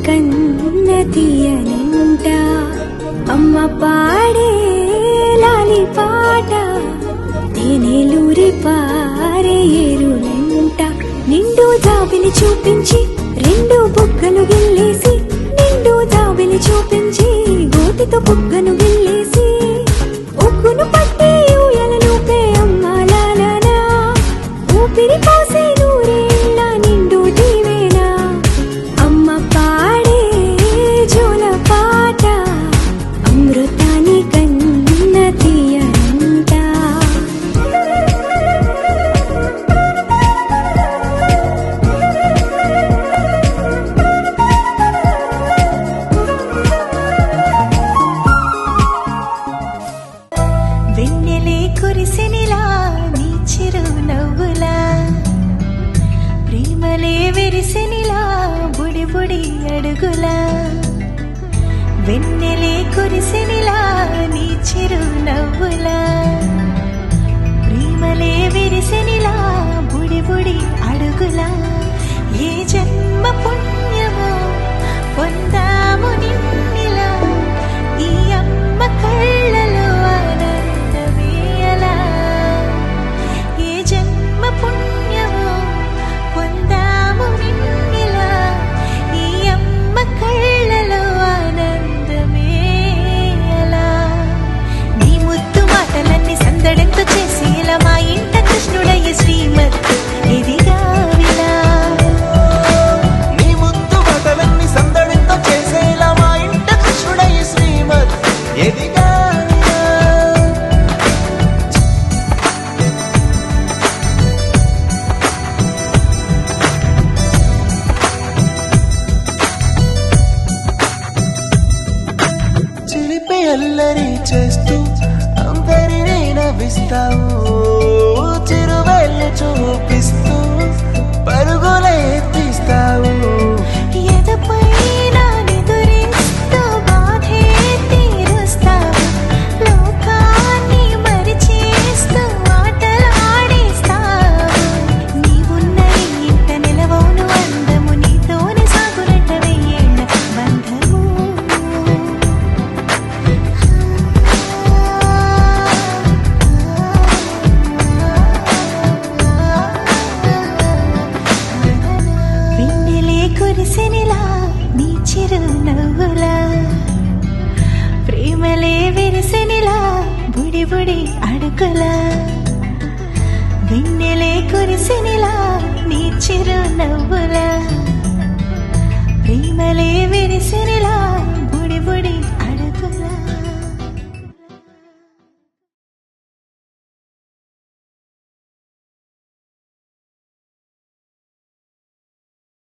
కన్న తీయనింట అమ్మ పాడే లాలి పాట తేనెలూరి పారే ఏరులంట నిండు జాబిలి చూపించి రెండు బుగ్గలు గిల్లేసి నిండు జాబిలి చూపించి గోటితో బుగ్గను గిల్లేసి ఉగ్గును పట్టి ఊయలనూపే అమ్మ లాలనా ఊపిరి పోసే నూరేళ్ళ నిండు దీవేనా అమ్మ పాడే జోల పాట అమృతాని కన్న తీయనంట వెన్నెలే కురిసినిలా నీ చిరు నవ్వులా ప్రేమలే విరిసినిలా బుడి బుడి అడుగులా వెన్నెలే కురిసినిలా నీ చిరు నవ్వులా ప్రేమలే విరిసినిలా బుడి బుడి అడుగులా ఏ జన్మ పుణ్యమో పొందాము నిన్నిలా ఈ అమ్మ కళ్ళలో ఆనందమేయలా ఏ జన్మ పుణ్యమో పొందాము నిన్నిలా ఈ అమ్మ కళ్ళలో ఆనందమేయలా నీ ముద్దు మాటలన్నీ సందడంతో చేసేలా మా ఇంట కృష్ణుడయ్య శ్రీమత్ ఎదిగావిలా నీ ముద్దు మాటలన్నీ సందడితో చేసేలా మా ఇంట కృష్ణుడయ్య శ్రీమత్ ఎదిగా చిలిపి అల్లరి చేస్తూ అందరినీ నవ్విస్తావు చిరువెళ్ళు చూపిస్తూ పరుగులే తీస్తావు ఎదపైన నిదురిస్తూ బాధే తీరుస్తావు లోకాన్ని మరిచేస్తూ ఆటలాడేస్తావు నీవున్న ఇంట నిలవవును అందము నీతోనే సాగునట్ట వెయ్యేళ్ళ బంధము వెన్నెలే కురిసినిలా నీ చిరు నవ్వులా ప్రేమలే విరిసినిలా బుడి బుడి అడుగులా వెన్నెలే కురిసినిలా నీ చిరు నవ్వులా ప్రేమలే విరిసినిలా